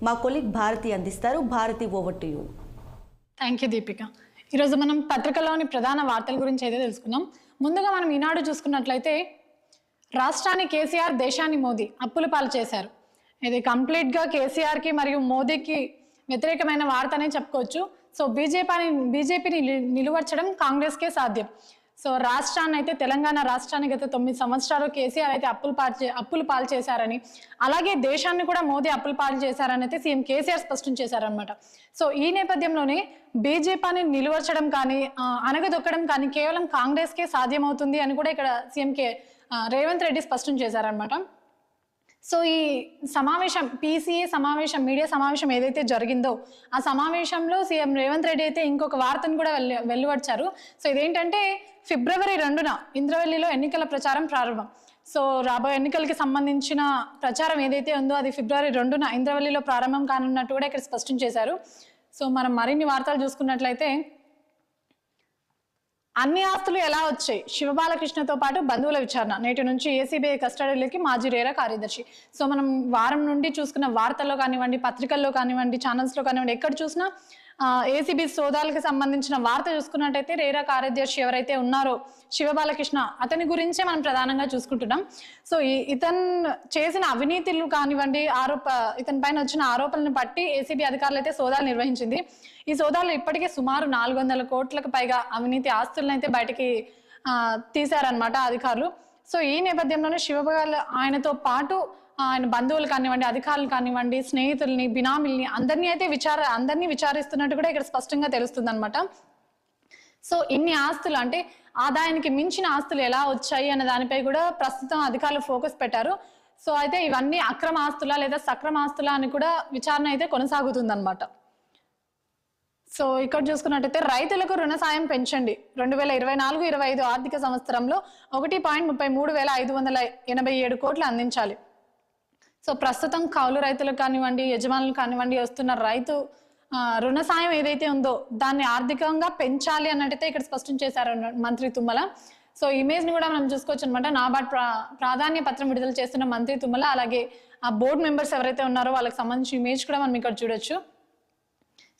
మా కొలీగ్ భారతి అందిస్తారు. Bharati, over to you. Thank you Deepika. ఈరోజు మనం పత్రికలోని ప్రధాన వార్తల గురించి అయితే తెలుసుకుందాం. ముందుగా మనం ఈనాడు చూసుకున్నట్లయితే రాష్ట్రాన్ని కేసీఆర్, దేశాన్ని మోదీ అప్పుల పాలు చేశారు. ఇది కంప్లీట్గా కేసీఆర్కి మరియు మోదీకి వ్యతిరేకమైన వార్త అనే చెప్పుకోవచ్చు. సో బీజేపీని నిలువర్చడం కాంగ్రెస్కే సాధ్యం. సో రాష్ట్రాన్ని అయితే, తెలంగాణ రాష్ట్రాన్ని గత 9 సంవత్సరాలు కేసీఆర్ అయితే అప్పులు పాలు చేశారని, అలాగే దేశాన్ని కూడా మోదీ అప్పులు పాలు చేశారని అయితే సీఎం కేసీఆర్ స్పష్టం చేశారనమాట. సో ఈ నేపథ్యంలోనే బీజేపీని నిలువర్చడం కానీ అనగదొక్కడం కానీ కేవలం కాంగ్రెస్కే సాధ్యమవుతుంది అని కూడా ఇక్కడ సీఎం రేవంత్ రెడ్డి స్పష్టం చేశారనమాట. సో ఈ సమావేశం, PCA సమావేశం, మీడియా సమావేశం ఏదైతే జరిగిందో ఆ సమావేశంలో సీఎం రేవంత్ రెడ్డి అయితే ఇంకొక వార్తను కూడా వెలువడ్చారు. సో ఇదేంటంటే ఫిబ్రవరి 2న ఇంద్రవెల్లిలో ఎన్నికల ప్రచారం ప్రారంభం. సో రాబోయే ఎన్నికలకి సంబంధించిన ప్రచారం ఏదైతే ఉందో అది ఫిబ్రవరి 2న ఇంద్రవెల్లిలో ప్రారంభం కానున్నట్టు కూడా ఇక్కడ స్పష్టం చేశారు. సో మనం మరిన్ని వార్తలు చూసుకున్నట్లయితే అన్ని ఆస్తులు ఎలా వచ్చాయి, శివబాలకృష్ణతో పాటు బంధువుల విచారణ. నేటి నుంచి ACBI కస్టడీలోకి మాజీ రేరా కార్యదర్శి. సో మనం వారం నుండి చూసుకున్న వార్తల్లో కానివ్వండి, పత్రికల్లో కానివ్వండి, ఛానల్స్లో కానివ్వండి, ఎక్కడ చూసినా ACBI సోదాలకు సంబంధించిన వార్త చూసుకున్నట్టయితే రేరా కార్యదర్శి ఎవరైతే ఉన్నారో శివబాలకృష్ణ, అతని గురించే మనం ప్రధానంగా చూసుకుంటున్నాం. సో ఇతను చేసిన అవినీతులు కానివ్వండి, ఇతని పైన వచ్చిన ఆరోపణలను బట్టి ACBI అధికారులు అయితే సోదాలు నిర్వహించింది. ఈ సోదాలు ఇప్పటికే సుమారు 400 కోట్లకు పైగా అవినీతి ఆస్తులను అయితే బయటికి తీశారనమాట అధికారులు. సో ఈ నేపథ్యంలోనే శివబాల ఆయనతో పాటు ఆయన బంధువులు కానివ్వండి, అధికారులు కానివ్వండి, స్నేహితుల్ని, బినామీల్ని అందరినీ విచారిస్తున్నట్టు కూడా ఇక్కడ స్పష్టంగా తెలుస్తుంది అనమాట. సో ఇన్ని ఆస్తులు అంటే ఆదాయానికి మించిన ఆస్తులు ఎలా వచ్చాయి అనే దానిపై కూడా ప్రస్తుతం అధికారులు ఫోకస్ పెట్టారు. సో అయితే ఇవన్నీ అక్రమ ఆస్తులా లేదా సక్రమ ఆస్తులా అని కూడా విచారణ అయితే కొనసాగుతుంది అనమాట. సో ఇక్కడ చూసుకున్నట్టయితే రైతులకు రుణ సాయం పెంచండి. 2024-25 ఆర్థిక సంవత్సరంలో 1,33,587 కోట్లు అందించాలి. సో ప్రస్తుతం కౌలు రైతులకు కానివ్వండి, యజమానులు కానివ్వండి వస్తున్న రైతు రుణ సాయం ఏదైతే ఉందో దాన్ని ఆర్థికంగా పెంచాలి అన్నట్టయితే ఇక్కడ స్పష్టం చేశారు మంత్రి తుమ్మల. సో ఇమేజ్ ని కూడా మనం చూసుకోవచ్చు అనమాట. నాబార్డ్ ప్రాధాన్య పత్రం విడుదల చేస్తున్న మంత్రి తుమ్మల, అలాగే ఆ బోర్డు మెంబర్స్ ఎవరైతే ఉన్నారో వాళ్ళకి సంబంధించిన ఇమేజ్ కూడా మనం ఇక్కడ చూడొచ్చు.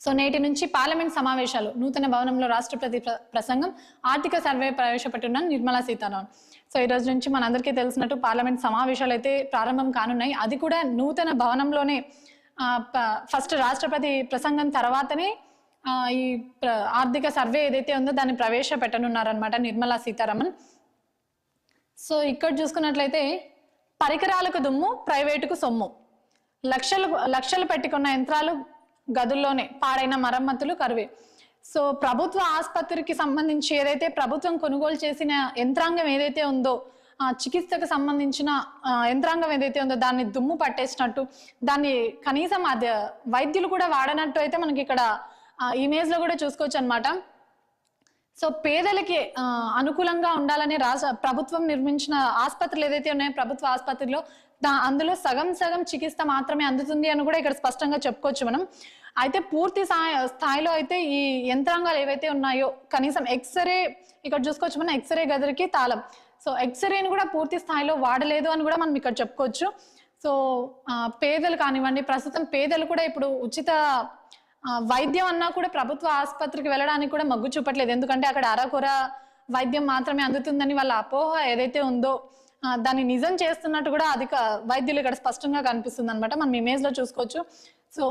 సో నేటి నుంచి పార్లమెంట్ సమావేశాలు, నూతన భవనంలో రాష్ట్రపతి ప్రసంగం, ఆర్థిక సర్వే ప్రవేశపెట్టున్న నిర్మలా సీతారామన్. సో ఈ రోజు నుంచి మనందరికీ తెలిసినట్టు పార్లమెంట్ సమావేశాలు అయితే ప్రారంభం కానున్నాయి. అది కూడా నూతన భవనంలోనే. ఫస్ట్ రాష్ట్రపతి ప్రసంగం తర్వాతనే ఈ ఆర్థిక సర్వే ఏదైతే ఉందో దాన్ని ప్రవేశపెట్టనున్నారనమాట నిర్మలా సీతారామన్. సో ఇక్కడ చూసుకున్నట్లయితే పరికరాలకు దుమ్ము, ప్రైవేటుకు సొమ్ము. లక్షలు పెట్టుకున్న యంత్రాలు గదుల్లోనే, పాడైన మరమ్మతులు కరువే. సో ప్రభుత్వ ఆసుపత్రికి సంబంధించి ఏదైతే ప్రభుత్వం కొనుగోలు చేసిన యంత్రాంగం ఏదైతే ఉందో, చికిత్సకు సంబంధించిన యంత్రాంగం ఏదైతే ఉందో దాన్ని దుమ్ము పట్టేసినట్టు, దాన్ని కనీసం అది వైద్యులు కూడా వాడనట్టు అయితే మనకి ఇక్కడ ఇమేజ్ లో కూడా చూసుకోవచ్చు అనమాట. సో పేదలకి అనుకూలంగా ఉండాలని ప్రభుత్వం నిర్మించిన ఆసుపత్రులు ఏదైతే ఉన్నాయో, ప్రభుత్వ ఆసుపత్రిలో అందులో సగం చికిత్స మాత్రమే అందుతుంది అని కూడా ఇక్కడ స్పష్టంగా చెప్పుకోవచ్చు మనం. అయితే పూర్తి స్థాయిలో అయితే ఈ యంత్రాంగాలు ఏవైతే ఉన్నాయో, కనీసం ఎక్స్రే ఇక్కడ చూసుకోవచ్చు మనం, ఎక్స్రే గదికి తాళం. సో ఎక్స్రేని కూడా పూర్తి స్థాయిలో వాడలేదు అని కూడా మనం ఇక్కడ చెప్పుకోవచ్చు. సో పేదలు కానివ్వండి, ప్రస్తుతం పేదలు కూడా ఇప్పుడు ఉచిత వైద్యం అన్నా కూడా ప్రభుత్వ ఆసుపత్రికి వెళ్ళడానికి కూడా మొగ్గు చూపట్లేదు. ఎందుకంటే అక్కడ అరకొర వైద్యం మాత్రమే అందుతుందని వాళ్ళ అపోహ ఏదైతే ఉందో దాన్ని నిజం చేస్తున్నట్టు కూడా వైద్యులు ఇక్కడ స్పష్టంగా కనిపిస్తుంది అనమాట. మనం ఇమేజ్ లో చూసుకోవచ్చు. సో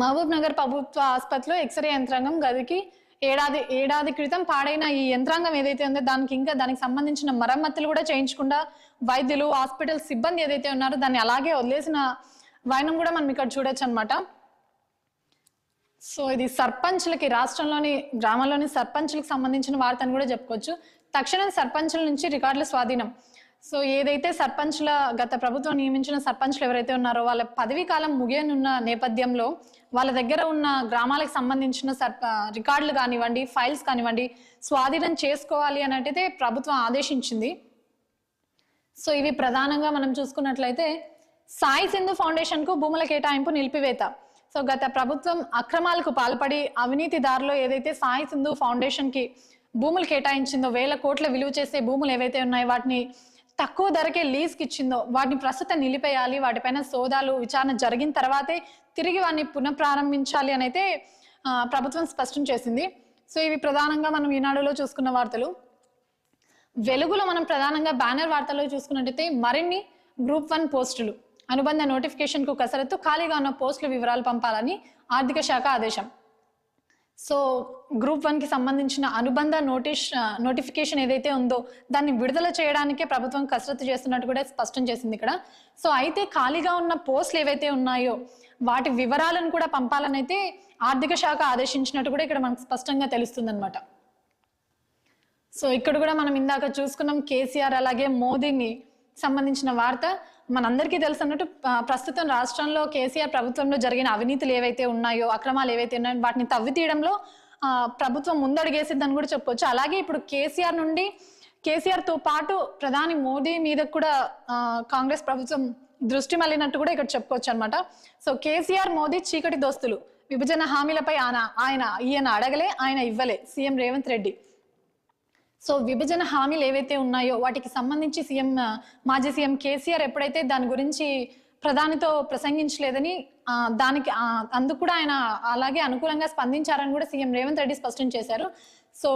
మహబూబ్ నగర్ ప్రభుత్వ ఆసుపత్రిలో ఎక్స్రే యంత్రాంగం గదికి ఏడాది క్రితం పాడైన ఈ యంత్రాంగం ఏదైతే ఉందో దానికి సంబంధించిన మరమ్మతులు కూడా చేయించకుండా వైద్యులు, హాస్పిటల్ సిబ్బంది ఏదైతే ఉన్నారో దాన్ని అలాగే వదిలేసిన వైనం కూడా మనం ఇక్కడ చూడొచ్చు అనమాట. సో ఇది సర్పంచ్లకి, రాష్ట్రంలోని గ్రామాల్లోని సర్పంచ్లకు సంబంధించిన వార్త అని కూడా చెప్పుకోవచ్చు. తక్షణం సర్పంచ్ల నుంచి రికార్డుల స్వాధీనం. సో ఏదైతే గత ప్రభుత్వం నియమించిన సర్పంచ్లు ఎవరైతే ఉన్నారో వాళ్ళ పదవీ కాలం ముగియనున్న నేపథ్యంలో వాళ్ళ దగ్గర ఉన్న గ్రామాలకు సంబంధించిన రికార్డులు కానివ్వండి, ఫైల్స్ కానివ్వండి స్వాధీనం చేసుకోవాలి అన్నట్టయితే ప్రభుత్వం ఆదేశించింది. సో ఇవి ప్రధానంగా మనం చూసుకున్నట్లయితే సాయి సింధు ఫౌండేషన్ కు భూముల కేటాయింపు నిలిపివేత. సో గత ప్రభుత్వం అక్రమాలకు పాల్పడి అవినీతిదారులో ఏదైతే సాయి సింధు ఫౌండేషన్ కి భూములు కేటాయించిందో, 1000 కోట్ల విలువ చేసే భూములు ఏవైతే ఉన్నాయో వాటిని తక్కువ ధరకే లీజ్కి ఇచ్చిందో వాటిని ప్రస్తుతం నిలిపేయాలి, వాటిపైన సోదాలు విచారణ జరిగిన తర్వాతే తిరిగి వాటిని పునఃప్రారంభించాలి అని అయితే ప్రభుత్వం స్పష్టం చేసింది. సో ఇవి ప్రధానంగా మనం ఈనాడులో చూసుకున్న వార్తలు. వెలుగులో మనం ప్రధానంగా బ్యానర్ వార్తల్లో చూసుకున్నట్టయితే మరిన్ని గ్రూప్ 1 పోస్టులు అనుబంధ నోటిఫికేషన్ కు కసరత్తు, ఖాళీగా ఉన్న పోస్టుల వివరాలు పంపాలని ఆర్థిక శాఖ ఆదేశం. సో గ్రూప్ 1 కి సంబంధించిన అనుబంధ నోటిఫికేషన్ ఏదైతే ఉందో దాన్ని విడుదల చేయడానికే ప్రభుత్వం కసరత్తు చేస్తున్నట్టు కూడా స్పష్టం చేసింది ఇక్కడ. సో అయితే ఖాళీగా ఉన్న పోస్టులు ఏవైతే ఉన్నాయో వాటి వివరాలను కూడా పంపాలని అయితే ఆర్థిక శాఖ ఆదేశించినట్టు కూడా ఇక్కడ మనకు స్పష్టంగా తెలుస్తుంది అనమాట. సో ఇక్కడ కూడా మనం ఇందాక చూసుకున్నాం కేసీఆర్ అలాగే మోదీని సంబంధించిన వార్త. మనందరికీ తెలుసున్నట్టు ప్రస్తుతం రాష్ట్రంలో కేసీఆర్ ప్రభుత్వంలో జరిగిన అవినీతులు ఏవైతే ఉన్నాయో, అక్రమాలు ఏవైతే ఉన్నాయో వాటిని తవ్వి తీయడంలో ప్రభుత్వం ముందడుగేసిద్దని కూడా చెప్పొచ్చు. అలాగే ఇప్పుడు కేసీఆర్ తో పాటు ప్రధాని మోదీ మీద కూడా కాంగ్రెస్ ప్రభుత్వం దృష్టి మళ్ళినట్టు కూడా ఇక్కడ చెప్పుకోవచ్చు అనమాట. సో కేసీఆర్ మోదీ చీకటి దోస్తులు, విభజన హామీలపై ఈయన అడగలే, ఆయన ఇవ్వలే, సీఎం రేవంత్ రెడ్డి. సో విభజన హామీలు ఏవైతే ఉన్నాయో వాటికి సంబంధించి మాజీ సీఎం కేసీఆర్ ఎప్పుడైతే దాని గురించి ప్రధానితో ప్రసంగించలేదని అందుకు కూడా ఆయన అలాగే అనుకూలంగా స్పందించారని కూడా సీఎం రేవంత్ రెడ్డి స్పష్టం చేశారు. సో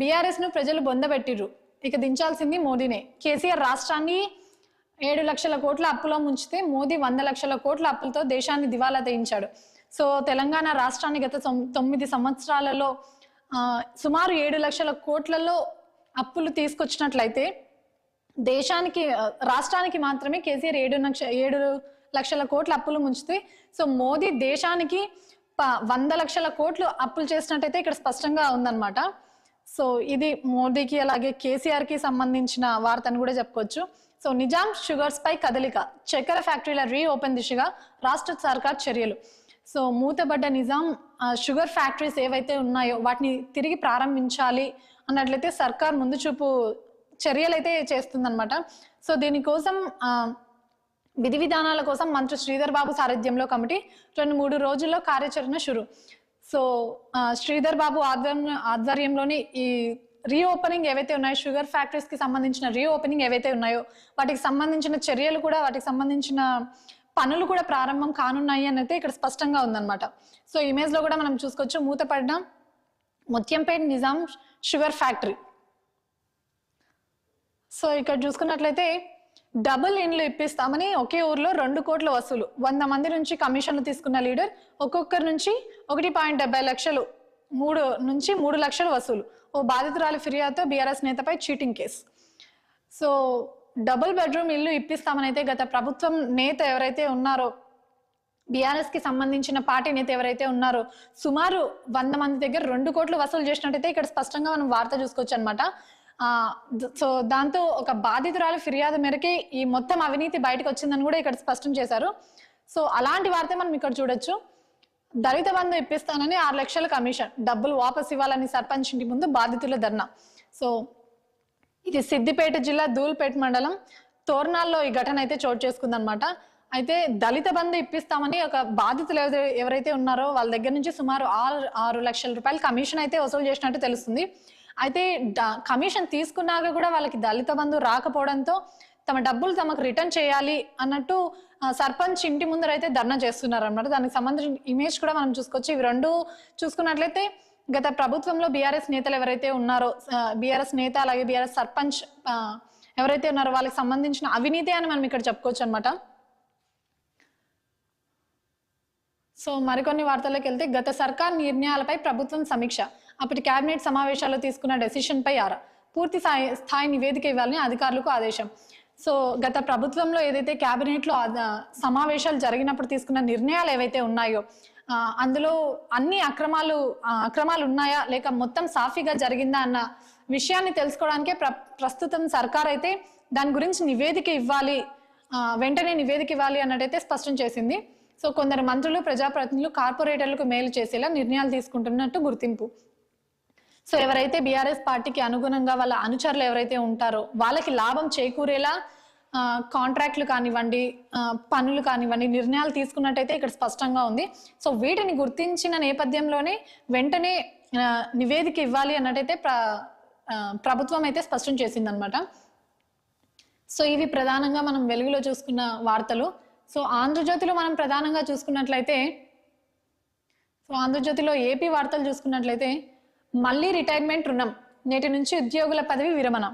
బీఆర్ఎస్ ను ప్రజలు బొందబెట్టిర్రు, ఇక దించాల్సింది మోదీనే. కేసీఆర్ రాష్ట్రాన్ని 7 లక్షల కోట్ల అప్పులో ముంచితే మోదీ 100 లక్షల కోట్ల అప్పులతో దేశాన్ని దివాలా తీయించాడు. సో తెలంగాణ రాష్ట్రాన్ని గత 9 సంవత్సరాలలో సుమారు 7 లక్షల కోట్లలో అప్పులు తీసుకొచ్చినట్లయితే రాష్ట్రానికి మాత్రమే కేసీఆర్ 7 లక్షల కోట్ల అప్పులు ముంచితే సో మోదీ దేశానికి 100 లక్షల కోట్లు అప్పులు చేసినట్టయితే ఇక్కడ స్పష్టంగా ఉందన్నమాట. సో ఇది మోదీకి అలాగే కేసీఆర్ కి సంబంధించిన వార్తను కూడా చెప్పుకోవచ్చు. సో నిజాం షుగర్స్ పై కదలిక, చక్కెర ఫ్యాక్టరీల రీఓపెన్ దిశగా రాష్ట్ర సర్కార్ చర్యలు. సో మూతబడ్డ నిజాం షుగర్ ఫ్యాక్టరీస్ ఏవైతే ఉన్నాయో వాటిని తిరిగి ప్రారంభించాలి అన్నట్లయితే సర్కార్ ముందు చూపు చర్యలు అయితే చేస్తుందన్నమాట. సో దీనికోసం విధి విధానాల కోసం మంత్రి శ్రీధర్ బాబు సారథ్యంలో కమిటీ 2-3 రోజుల్లో కార్యాచరణ షురు. సో శ్రీధర్ బాబు ఆధ్వర్యంలోని ఈ రీఓపెనింగ్ ఏవైతే ఉన్నాయో, షుగర్ ఫ్యాక్టరీస్ కి సంబంధించిన రీఓపెనింగ్ ఏవైతే ఉన్నాయో వాటికి సంబంధించిన చర్యలు కూడా, వాటికి సంబంధించిన పనులు కూడా ప్రారంభం కానున్నాయి అని అయితే ఇక్కడ స్పష్టంగా ఉందన్నమాట. సో ఇమేజ్ లో కూడా మనం చూసుకోవచ్చు మూతపడిన Muthyampet Nizam sugar factory. So ఇక్కడ చూసుకున్నట్లయితే డబుల్ ఇండ్లు ఇప్పిస్తామని ఒకే ఊర్లో 2 కోట్ల వసూలు, 100 మంది నుంచి కమిషన్లు తీసుకున్న లీడర్ ఒక్కొక్కరి నుంచి 1.70 లక్షలు, 3 నుంచి 3 లక్షలు వసూలు. ఓ బాధితురాలి ఫిర్యాదుతో బీఆర్ఎస్ నేతపై cheating case. So double bedroom ఇల్లు ఇప్పిస్తామని అయితే గత ప్రభుత్వం నేత ఎవరైతే ఉన్నారో, బీఆర్ఎస్ కి సంబంధించిన పార్టీ నేత ఎవరైతే ఉన్నారో సుమారు 100 మంది దగ్గర 2 కోట్లు వసూలు చేసినట్టయితే ఇక్కడ స్పష్టంగా మనం వార్త చూసుకోవచ్చు అనమాట. సో దాంతో ఒక బాధితురాలు ఫిర్యాదు మేరకి ఈ మొత్తం అవినీతి బయటకు వచ్చిందని కూడా ఇక్కడ స్పష్టం చేశారు. సో అలాంటి వార్త మనం ఇక్కడ చూడొచ్చు. దళిత బంధు ఇప్పిస్తానని 6 లక్షల కమిషన్, డబ్బులు వాపస్ ఇవ్వాలని సర్పంచ్ ఇంటి ముందు బాధితుల ధర్నా. సో ఇది సిద్దిపేట జిల్లా ధూల్పేట మండలం తోర్నాల్లో ఈ ఘటన అయితే చోటు చేసుకుందనమాట. అయితే దళిత బంధు ఇప్పిస్తామని ఒక బాధితులు ఎవరైతే ఉన్నారో వాళ్ళ దగ్గర నుంచి సుమారు 6 లక్షల రూపాయలు కమిషన్ అయితే వసూలు చేసినట్టు తెలుస్తుంది. అయితే కమిషన్ తీసుకున్నాక కూడా వాళ్ళకి దళిత బంధు రాకపోవడంతో తమ డబ్బులు తమకు రిటర్న్ చేయాలి అన్నట్టు సర్పంచ్ ఇంటి ముందర అయితే ధర్నా చేస్తున్నారు అనమాట. దానికి సంబంధించిన ఇమేజ్ కూడా మనం చూసుకోవచ్చు. ఇవి 2 చూసుకున్నట్లయితే గత ప్రభుత్వంలో బీఆర్ఎస్ నేతలు ఎవరైతే ఉన్నారో, బీఆర్ఎస్ నేత అలాగే బీఆర్ఎస్ సర్పంచ్ ఎవరైతే ఉన్నారో వాళ్ళకి సంబంధించిన అవినీతి అని మనం ఇక్కడ చెప్పుకోవచ్చు అనమాట. సో మరికొన్ని వార్తల్లోకి వెళ్తే గత సర్కార్ నిర్ణయాలపై ప్రభుత్వం సమీక్ష, అప్పటి కేబినెట్ సమావేశాల్లో తీసుకున్న డెసిషన్ పై పూర్తి స్థాయి నివేదిక ఇవ్వాలని అధికారులకు ఆదేశం. సో గత ప్రభుత్వంలో ఏదైతే కేబినెట్ లో సమావేశాలు జరిగినప్పుడు తీసుకున్న నిర్ణయాలు ఏవైతే ఉన్నాయో అందులో అన్ని అక్రమాలు ఉన్నాయా లేక మొత్తం సాఫీగా జరిగిందా అన్న విషయాన్ని తెలుసుకోవడానికే ప్రస్తుతం సర్కార్ అయితే దాని గురించి నివేదిక ఇవ్వాలి, వెంటనే నివేదిక ఇవ్వాలి అన్నట్టయితే స్పష్టం చేసింది. సో కొందరు మంత్రులు, ప్రజాప్రతినిధులు కార్పొరేటర్లకు మేలు చేసేలా నిర్ణయాలు తీసుకుంటున్నట్టు గుర్తింపు. సో ఎవరైతే బీఆర్ఎస్ పార్టీకి అనుగుణంగా వాళ్ళ అనుచరులు ఎవరైతే ఉంటారో వాళ్ళకి లాభం చేకూరేలా కాంట్రాక్ట్లు కానివ్వండి, పనులు కానివ్వండి, నిర్ణయాలు తీసుకున్నట్టయితే ఇక్కడ స్పష్టంగా ఉంది. సో వీటిని గుర్తించిన నేపథ్యంలోనే వెంటనే నివేదిక ఇవ్వాలి అన్నట్టయితే ప్రభుత్వం అయితే స్పష్టం చేసింది అనమాట. సో ఇవి ప్రధానంగా మనం వెలుగులో చూసుకున్న వార్తలు. సో ఆంధ్రజ్యోతిలో మనం ప్రధానంగా చూసుకున్నట్లయితే, ఆంధ్రజ్యోతిలో ఏపీ వార్తలు చూసుకున్నట్లయితే, మళ్ళీ రిటైర్మెంట్ రుణం, నేటి నుంచి ఉద్యోగుల పదవి విరమణ.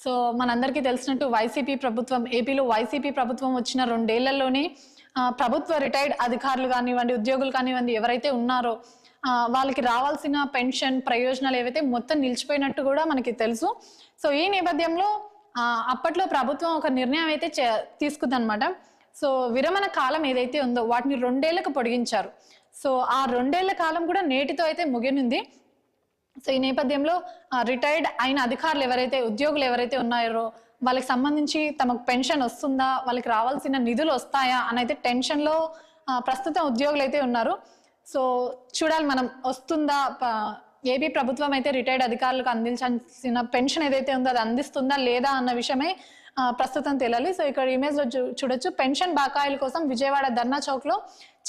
సో మనందరికీ తెలిసినట్టు ఏపీలో వైసీపీ ప్రభుత్వం వచ్చిన 2 ఏళ్లలోనే ప్రభుత్వ రిటైర్డ్ అధికారులు కానివ్వండి, ఉద్యోగులు కానివ్వండి, ఎవరైతే ఉన్నారో వాళ్ళకి రావాల్సిన పెన్షన్ ప్రయోజనాలు ఏవైతే మొత్తం నిలిచిపోయినట్టు కూడా మనకి తెలుసు. సో ఈ నేపథ్యంలో అప్పట్లో ప్రభుత్వం ఒక నిర్ణయం అయితే తీసుకుందనమాట. సో విరమణ కాలం ఏదైతే ఉందో వాటిని 2 ఏళ్లకు పొడిగించారు. సో ఆ 2 ఏళ్ల కాలం కూడా నేటితో అయితే ముగినింది. సో ఈ నేపథ్యంలో రిటైర్డ్ అయిన అధికారులు ఉద్యోగులు ఎవరైతే ఉన్నారో వాళ్ళకి సంబంధించి తమకు పెన్షన్ వస్తుందా, వాళ్ళకి రావాల్సిన నిధులు వస్తాయా అని అయితే టెన్షన్లో ప్రస్తుతం ఉద్యోగులు అయితే ఉన్నారు. సో చూడాలి మనం, వస్తుందా, ఏపీ ప్రభుత్వం అయితే రిటైర్డ్ అధికారులకు అందించాల్సిన పెన్షన్ ఏదైతే ఉందో అది అందిస్తుందా లేదా అన్న విషయమే ప్రస్తుతం తెలియాలి. సో ఇక్కడ ఇమేజ్ లో చూడొచ్చు, పెన్షన్ బకాయిల కోసం విజయవాడ ధర్నా చౌక్ లో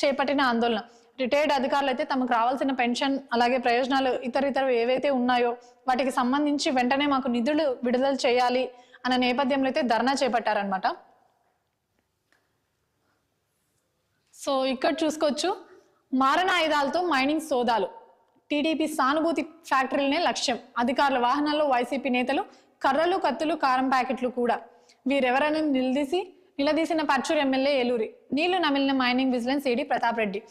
చేపట్టిన ఆందోళన. రిటైర్డ్ అధికారులు అయితే తమకు రావాల్సిన పెన్షన్ అలాగే ప్రయోజనాలు ఇతర ఏవైతే ఉన్నాయో వాటికి సంబంధించి వెంటనే మాకు నిధులు విడుదల చేయాలి అన్న నేపథ్యంలో అయితే ధర్నా చేపట్టారనమాట. సో ఇక్కడ చూసుకోవచ్చు, మారణాయుధాలతో మైనింగ్ సోదాలు, టీడీపీ సానుభూతి ఫ్యాక్టరీలనే లక్ష్యం, అధికారుల వాహనాల్లో వైసీపీ నేతలు, కర్రలు కత్తులు కారం ప్యాకెట్లు కూడా. వీరెవరైనా నిలదీసిన పర్చూరు ఎమ్మెల్యే ఏలూరి, నీళ్లు నమిలిన మైనింగ్ విజిలెన్స్ ఏడీ ప్రతాప్ రెడ్డి.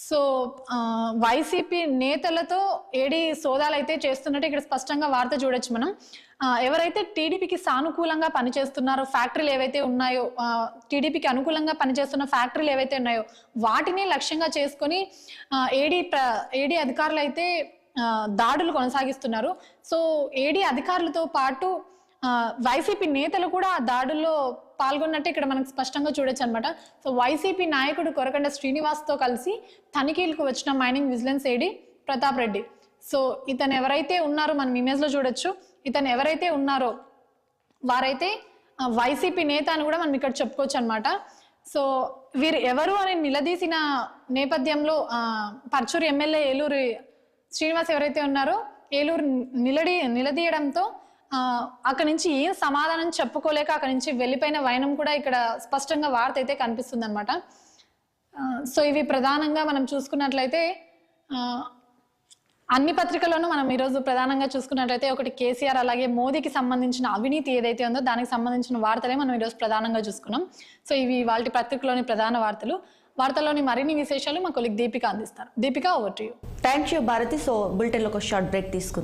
సో వైసీపీ నేతలతో ఏడీ సోదాలు అయితే చేస్తున్నట్టు ఇక్కడ స్పష్టంగా వార్త చూడొచ్చు మనం. ఎవరైతే టీడీపీకి సానుకూలంగా పనిచేస్తున్నారో, ఫ్యాక్టరీలు ఏవైతే ఉన్నాయో, టీడీపీకి అనుకూలంగా పనిచేస్తున్న ఫ్యాక్టరీలు ఏవైతే ఉన్నాయో వాటిని లక్ష్యంగా చేసుకొని ఏడీ అధికారులు అయితే దాడులు కొనసాగిస్తున్నారు. సో ఏడీ అధికారులతో పాటు వైసీపీ నేతలు కూడా ఆ దాడుల్లో పాల్గొన్నట్టు ఇక్కడ మనకు స్పష్టంగా చూడొచ్చు అనమాట. సో వైసీపీ నాయకుడు కొరకండ శ్రీనివాస్ తో కలిసి తనిఖీలకు వచ్చిన మైనింగ్ విజిలెన్స్ ఏడీ ప్రతాప్ రెడ్డి. సో ఇతను ఎవరైతే ఉన్నారో మనం ఇమేజ్ లో చూడొచ్చు, ఇతను ఎవరైతే ఉన్నారో వారైతే వైసీపీ నేత అని కూడా మనం ఇక్కడ చెప్పుకోవచ్చు అనమాట. సో వీరు ఎవరు అని నిలదీసిన నేపథ్యంలో పర్చూరు ఎమ్మెల్యే ఏలూరి శ్రీనివాస్ ఎవరైతే ఉన్నారో ఏలూరు నిలదీయడంతో అక్కడి నుంచి ఏం సమాధానం చెప్పుకోలేక అక్కడి నుంచి వెళ్ళిపోయిన వైనం కూడా ఇక్కడ స్పష్టంగా వార్త అయితే కనిపిస్తుంది అనమాట. సో ఇవి ప్రధానంగా మనం చూసుకున్నట్లయితే అన్ని పత్రికల్లోనూ మనం ఈరోజు ప్రధానంగా చూసుకున్నట్లయితే ఒకటి కేసీఆర్ అలాగే మోదీకి సంబంధించిన అవినీతి ఏదైతే ఉందో దానికి సంబంధించిన వార్తలే మనం ఈరోజు ప్రధానంగా చూసుకున్నాం. సో ఇవి వాళ్ళ పత్రికలోని ప్రధాన వార్తల్లోని మరిన్ని విశేషాలు మా కొలీగ్ దీపిక అందిస్తారు. Deepika, over to you. Thank you Bharati. So బులెటిన్లో ఒక షార్ట్ బ్రేక్ తీసుకుందాం.